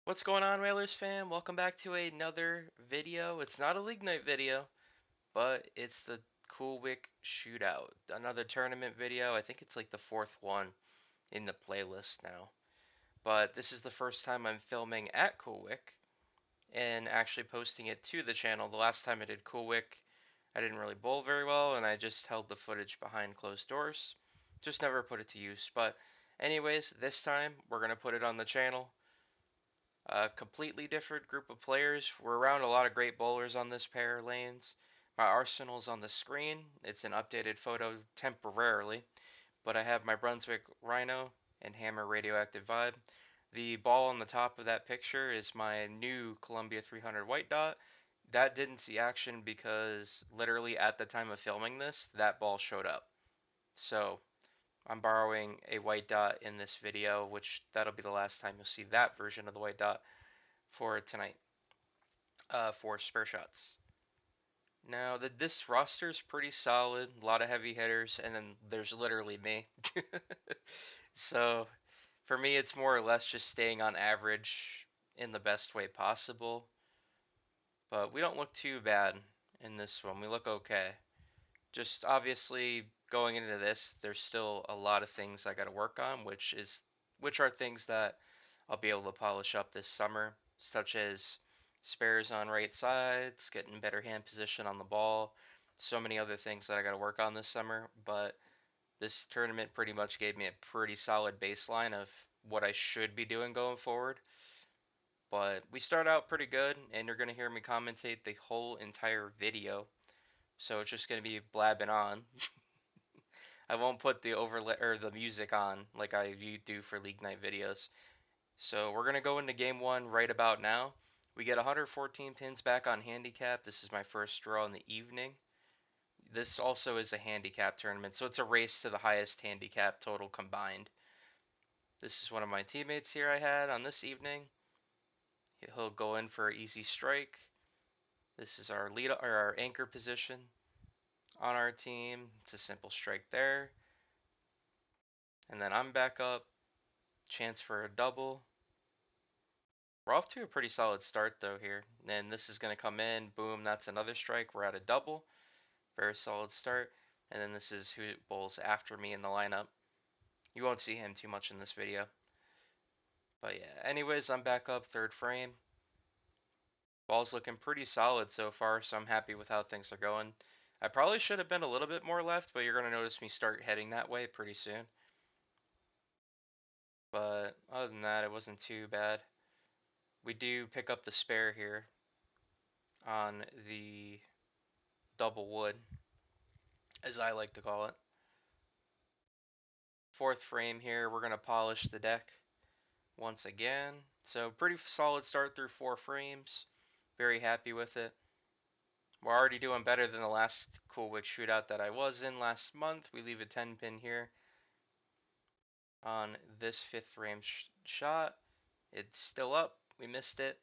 What's going on, Whalers fam? Welcome back to another video. It's not a League Night video, but it's the Coolwick Shootout. Another tournament video. I think it's like the fourth one in the playlist now. But this is the first time I'm filming at Coolwick and actually posting it to the channel. The last time I did Coolwick, I didn't really bowl very well and I just held the footage behind closed doors. Just never put it to use. But anyways, this time we're going to put it on the channel. A completely different group of players. We're around a lot of great bowlers on this pair of lanes. My arsenal's on the screen. It's an updated photo temporarily, but I have my Brunswick Rhino and Hammer Radioactive Vibe. The ball on the top of that picture is my new Columbia 300 white dot. That didn't see action because literally at the time of filming this, that ball showed up. So I'm borrowing a white dot in this video, which that'll be the last time you'll see that version of the white dot for tonight for spare shots. Now, this roster is pretty solid, a lot of heavy hitters, and then there's literally me. So, for me, it's more or less just staying on average in the best way possible. But we don't look too bad in this one. We look okay. Just obviously going into this, there's still a lot of things I got to work on, which are things that I'll be able to polish up this summer, such as spares on right sides, getting better hand position on the ball, so many other things that I got to work on this summer. But this tournament pretty much gave me a pretty solid baseline of what I should be doing going forward. But we start out pretty good, and you're going to hear me commentate the whole entire video. So it's just going to be blabbing on. I won't put the overlay or the music on like I do for League Night videos. So we're going to go into game one right about now. We get 114 pins back on handicap. This is my first draw in the evening. This also is a handicap tournament, so it's a race to the highest handicap total combined. This is one of my teammates here I had on this evening. He'll go in for an easy strike. This is our lead or our anchor position on our team. It's a simple strike there. And then I'm back up. Chance for a double. We're off to a pretty solid start though here. And this is going to come in. Boom, that's another strike. We're at a double. Very solid start. And then this is who bowls after me in the lineup. You won't see him too much in this video. But yeah, anyways, I'm back up third frame. Ball's looking pretty solid so far, so I'm happy with how things are going. I probably should have been a little bit more left, but you're going to notice me start heading that way pretty soon. But other than that, it wasn't too bad. We do pick up the spare here on the double wood, as I like to call it. Fourth frame here, we're going to polish the deck once again. So pretty solid start through 4 frames. Very happy with it. We're already doing better than the last Coolwick Shootout that I was in last month. We leave a 10 pin here on this fifth frame shot. It's still up. We missed it.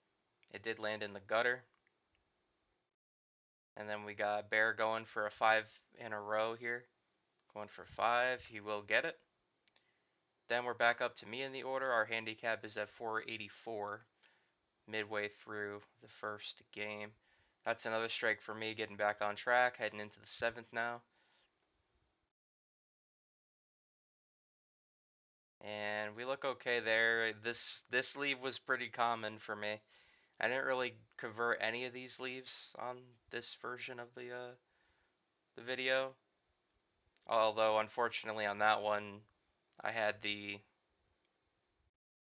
It did land in the gutter. And then we got Bear going for a 5 in a row here. Going for 5. He will get it. Then we're back up to me in the order. Our handicap is at 484 midway through the first game. That's another strike for me getting back on track, heading into the 7th now. And we look okay there. This leave was pretty common for me. I didn't really convert any of these leaves on this version of the video. Although unfortunately on that one I had the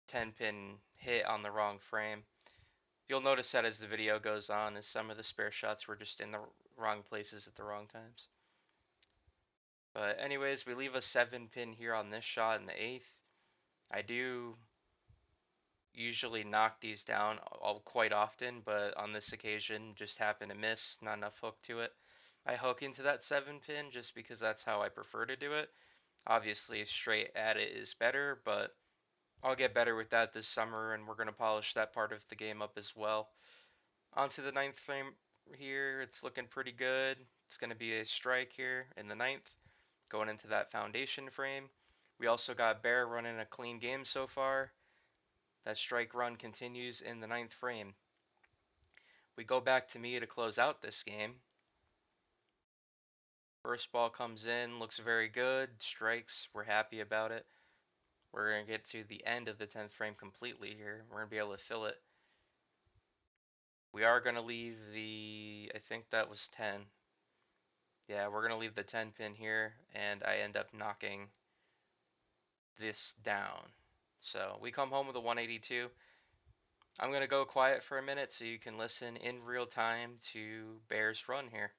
10 pin hit on the wrong frame. You'll notice that as the video goes on, as some of the spare shots were just in the wrong places at the wrong times. But anyways, we leave a 7 pin here on this shot in the 8th. I do usually knock these down quite often, but on this occasion just happened to miss, not enough hook to it. I hook into that 7 pin just because that's how I prefer to do it. Obviously straight at it is better, but I'll get better with that this summer and we're going to polish that part of the game up as well. Onto the 9th frame here, it's looking pretty good. It's going to be a strike here in the 9th, going into that foundation frame. We also got Bear running a clean game so far. That strike run continues in the 9th frame. We go back to me to close out this game. First ball comes in, looks very good, strikes, we're happy about it. We're going to get to the end of the 10th frame completely here. We're going to be able to fill it. We are going to leave the, I think that was 10. Yeah, we're going to leave the 10 pin here, and I end up knocking this down. So we come home with a 182. I'm going to go quiet for a minute so you can listen in real time to Bear's run here.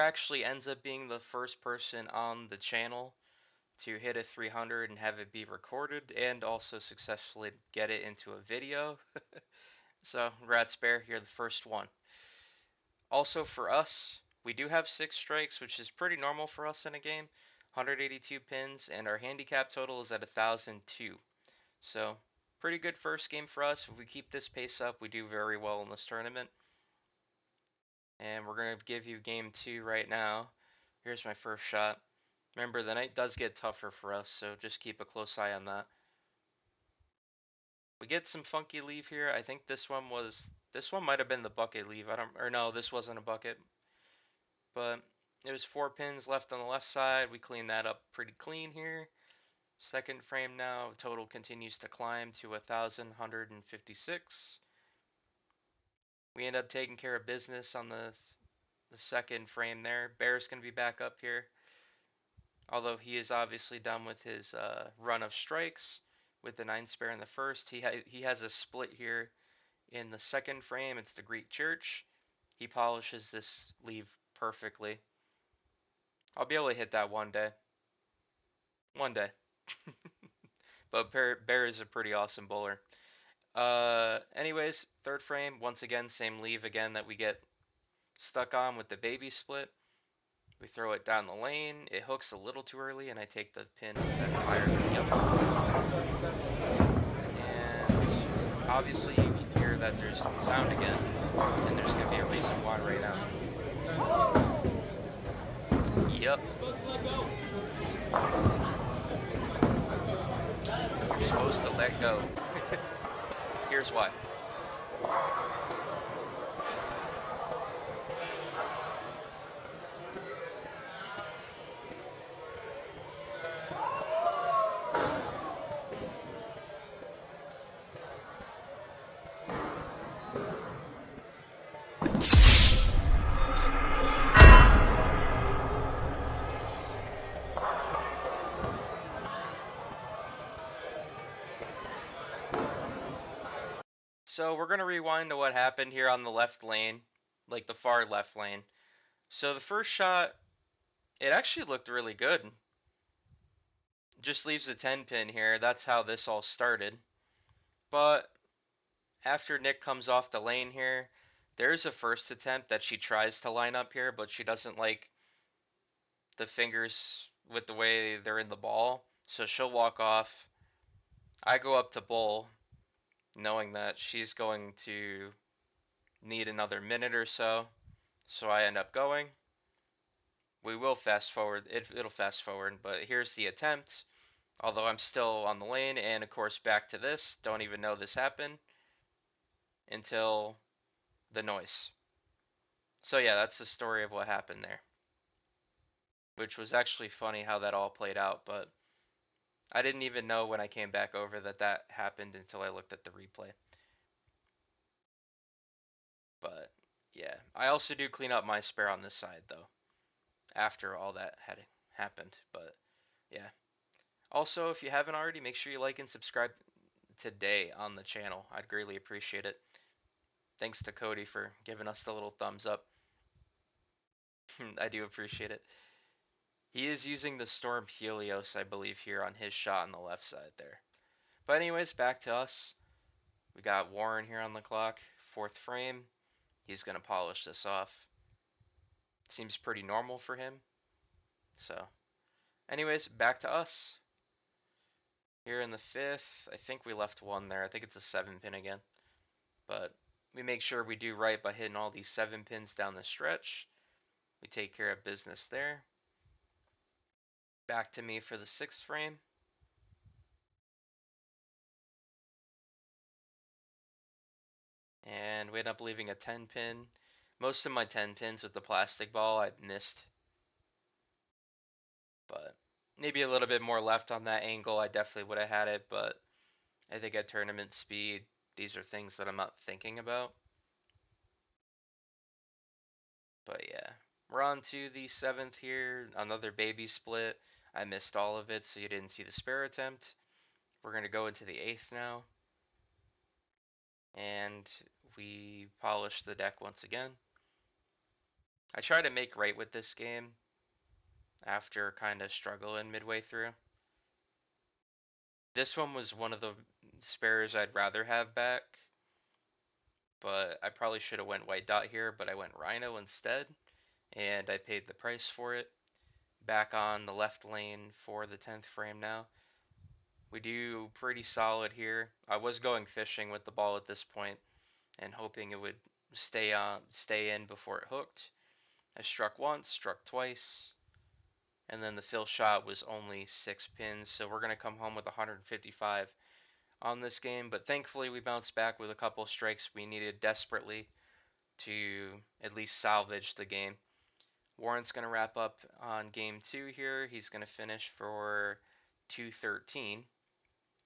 Actually ends up being the first person on the channel to hit a 300 and have it be recorded and also successfully get it into a video. So congrats Bear, you're the first one. Also for us, we do have 6 strikes, which is pretty normal for us in a game. 182 pins, and our handicap total is at 1,002. So pretty good first game for us. If we keep this pace up, we do very well in this tournament. And we're going to give you game 2 right now. Here's my first shot. Remember, the night does get tougher for us, so just keep a close eye on that. We get some funky leave here. I think this one might have been the bucket leave. No, this wasn't a bucket. But there's 4 pins left on the left side. We clean that up pretty clean here. Second frame now, total continues to climb to 1,156. We end up taking care of business on the second frame there. Bear's going to be back up here. Although he is obviously done with his run of strikes with the 9 spare in the first. He has a split here in the second frame. It's the Greek church. He polishes this leave perfectly. I'll be able to hit that one day. One day. But Bear is a pretty awesome bowler. Anyways, third frame, once again, same leave again that we get stuck on with the baby split. We throw it down the lane, it hooks a little too early, and I take the pin that's higher than the other. And obviously you can hear that there's sound again, and there's going to be a reason why right now. Yep. You're supposed to let go. Here's why. So we're going to rewind to what happened here on the left lane, like the far left lane. So the first shot, it actually looked really good. Just leaves a 10 pin here. That's how this all started. But after Nick comes off the lane here, there's a first attempt that she tries to line up here, but she doesn't like the fingers with the way they're in the ball. So she'll walk off. I go up to bowl, knowing that she's going to need another minute or so. So I end up going. We will fast forward. It'll fast forward, but here's the attempt. Although I'm still on the lane, and of course back to this. Don't even know this happened until the noise. So yeah, that's the story of what happened there. Which was actually funny how that all played out, but I didn't even know when I came back over that happened until I looked at the replay. But yeah, I also do clean up my spare on this side though, after all that had happened. But yeah. Also, if you haven't already, make sure you like and subscribe today on the channel. I'd greatly appreciate it. Thanks to Cody for giving us the little thumbs up. I do appreciate it. He is using the Storm Helios, I believe, here on his shot on the left side there. But anyways, back to us. We got Warren here on the clock, fourth frame. He's gonna polish this off. Seems pretty normal for him. So, anyways, back to us. Here in the fifth, I think we left one there. I think it's a 7-pin again. But we make sure we do right by hitting all these 7-pins down the stretch. We take care of business there. Back to me for the sixth frame. And we end up leaving a 10-pin. Most of my 10 pins with the plastic ball I've missed. But maybe a little bit more left on that angle. I definitely would have had it, but I think at tournament speed, these are things that I'm not thinking about. But yeah, we're on to the seventh here. Another baby split. I missed all of it, so you didn't see the spare attempt. We're going to go into the eighth now. And we polish the deck once again. I try to make right with this game after kind of struggling midway through. This one was one of the spares I'd rather have back, but I probably should have went white dot here, but I went rhino instead, and I paid the price for it. Back on the left lane for the 10th frame now. We do pretty solid here. I was going fishing with the ball at this point and hoping it would stay in before it hooked. I struck once, struck twice, and then the fill shot was only 6 pins, so we're going to come home with 155 on this game, but thankfully we bounced back with a couple strikes we needed desperately to at least salvage the game. Warren's going to wrap up on game 2 here. He's going to finish for 213.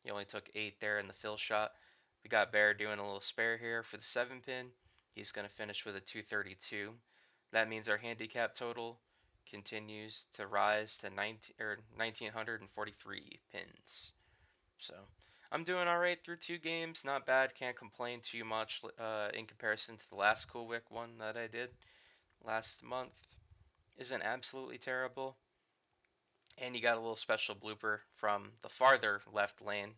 He only took 8 there in the fill shot. We got Bear doing a little spare here for the 7-pin. He's going to finish with a 232. That means our handicap total continues to rise to 1943 pins. So I'm doing all right through 2 games. Not bad. Can't complain too much in comparison to the last Coolwick one that I did last month. Isn't absolutely terrible. And you got a little special blooper from the farther left lane,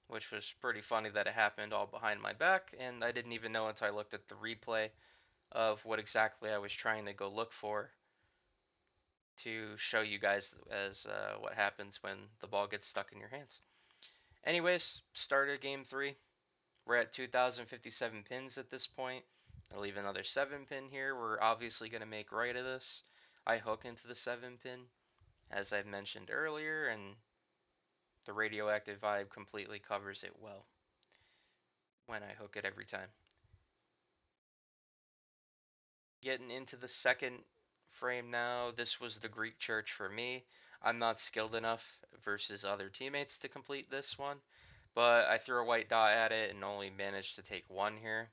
which was pretty funny that it happened all behind my back, and I didn't even know until I looked at the replay of what exactly I was trying to go look for to show you guys as what happens when the ball gets stuck in your hands. Anyways, started game 3. We're at 2,057 pins at this point. I leave another 7-pin here. We're obviously going to make right of this. I hook into the 7-pin, as I've mentioned earlier, and the radioactive vibe completely covers it well when I hook it every time. Getting into the second frame now. This was the Greek church for me. I'm not skilled enough versus other teammates to complete this one, but I threw a white dot at it and only managed to take 1 here.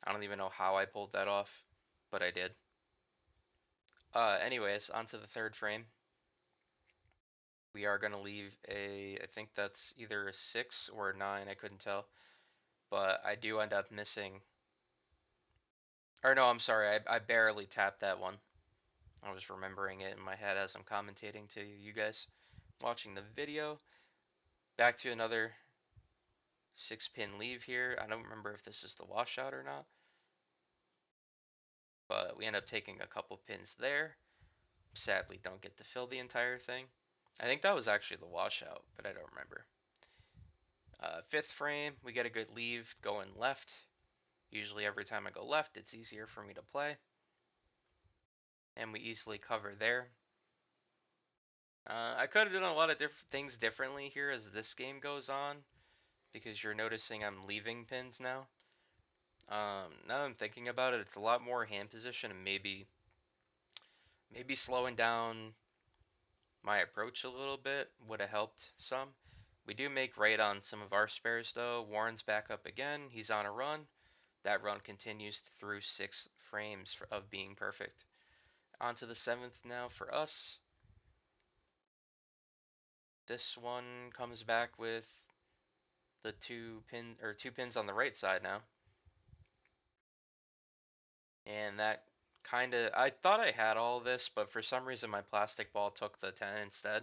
I don't even know how I pulled that off, but I did. Anyways, onto the third frame. We are going to leave I think that's either a 6 or a 9, I couldn't tell. But I do end up missing. Or no, I'm sorry, I barely tapped that one. I was remembering it in my head as I'm commentating to you guys watching the video. Back to another 6-pin leave here. I don't remember if this is the washout or not. But we end up taking a couple pins there. Sadly, don't get to fill the entire thing. I think that was actually the washout, but I don't remember. Fifth frame, we get a good leave going left. Usually every time I go left, it's easier for me to play. And we easily cover there. I could have done a lot of different things differently here as this game goes on, because you're noticing I'm leaving pins now. Now I'm thinking about it, it's a lot more hand position and maybe slowing down my approach a little bit would have helped some. We do make right on some of our spares though. Warren's back up again. He's on a run. That run continues through 6 frames of being perfect. On to the 7th now for us. This one comes back with the 2 pins on the right side now. And that I thought I had all this, but for some reason my plastic ball took the 10 instead,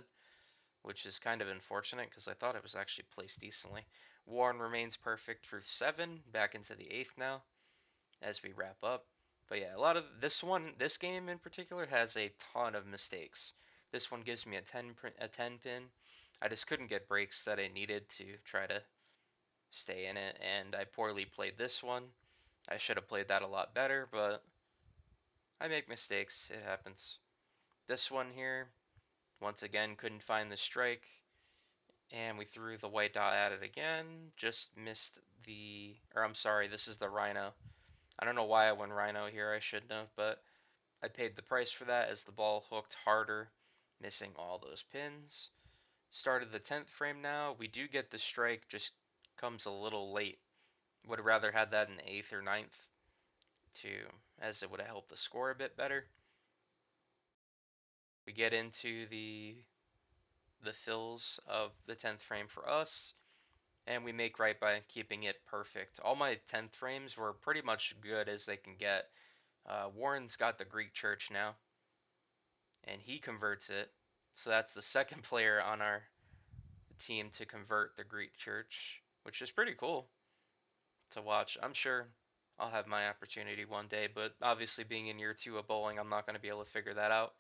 which is kind of unfortunate because I thought it was actually placed decently. Warren remains perfect for 7, back into the 8th now as we wrap up. But yeah, a lot of this game in particular has a ton of mistakes. This one gives me a 10 pin. I just couldn't get breaks that I needed to try to stay in it, and I poorly played this one. I should have played that a lot better, but I make mistakes. It happens. This one here, once again, couldn't find the strike, and we threw the white dot at it again. Just missed or I'm sorry, this is the rhino. I don't know why I went rhino here. I shouldn't have, but I paid the price for that as the ball hooked harder, missing all those pins. Started the 10th frame now. We do get the strike, just comes a little late. Would have rather had that in the 8th or ninth, to as it would have helped the score a bit better. We get into the fills of the 10th frame for us, and we make right by keeping it perfect. All my 10th frames were pretty much good as they can get. Warren's got the Greek church now, and he converts it. So that's the second player on our team to convert the Greek church, which is pretty cool to watch. I'm sure I'll have my opportunity one day, but obviously being in year 2 of bowling, I'm not going to be able to figure that out.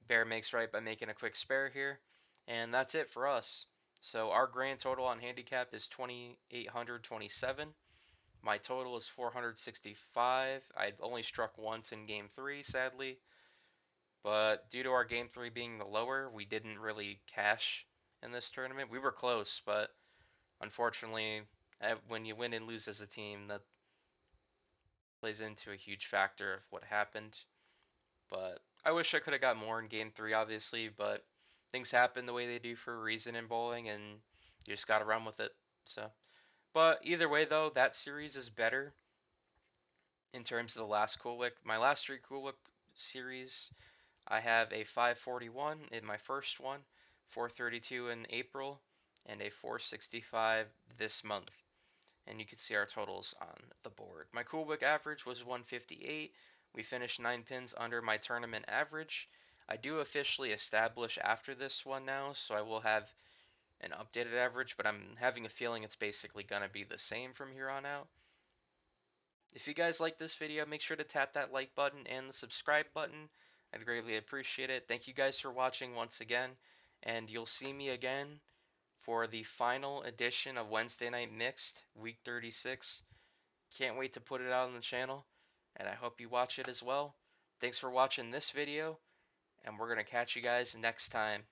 Bear makes right by making a quick spare here, and that's it for us. So our grand total on handicap is 2,827. My total is 465. I only struck once in game 3, sadly, but due to our game 3 being the lower, we didn't really cash in this tournament. We were close, but unfortunately, when you win and lose as a team, that plays into a huge factor of what happened. But I wish I could have got more in game 3, obviously, but things happen the way they do for a reason in bowling, and you just got to run with it. So, but either way, though, that series is better in terms of the last Coolwick. My last 3 Coolwick series, I have a 541 in my first one, 432 in April, and a 465 this month. And you can see our totals on the board. My Coolwick average was 158. We finished 9 pins under my tournament average. I do officially establish after this one now, so I will have an updated average, but I'm having a feeling it's basically going to be the same from here on out. If you guys like this video, make sure to tap that like button and the subscribe button. I'd greatly appreciate it. Thank you guys for watching once again, and you'll see me again for the final edition of Wednesday Night Mixed, Week 36. Can't wait to put it out on the channel, and I hope you watch it as well. Thanks for watching this video, and we're going to catch you guys next time.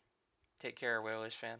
Take care, Whalers fan.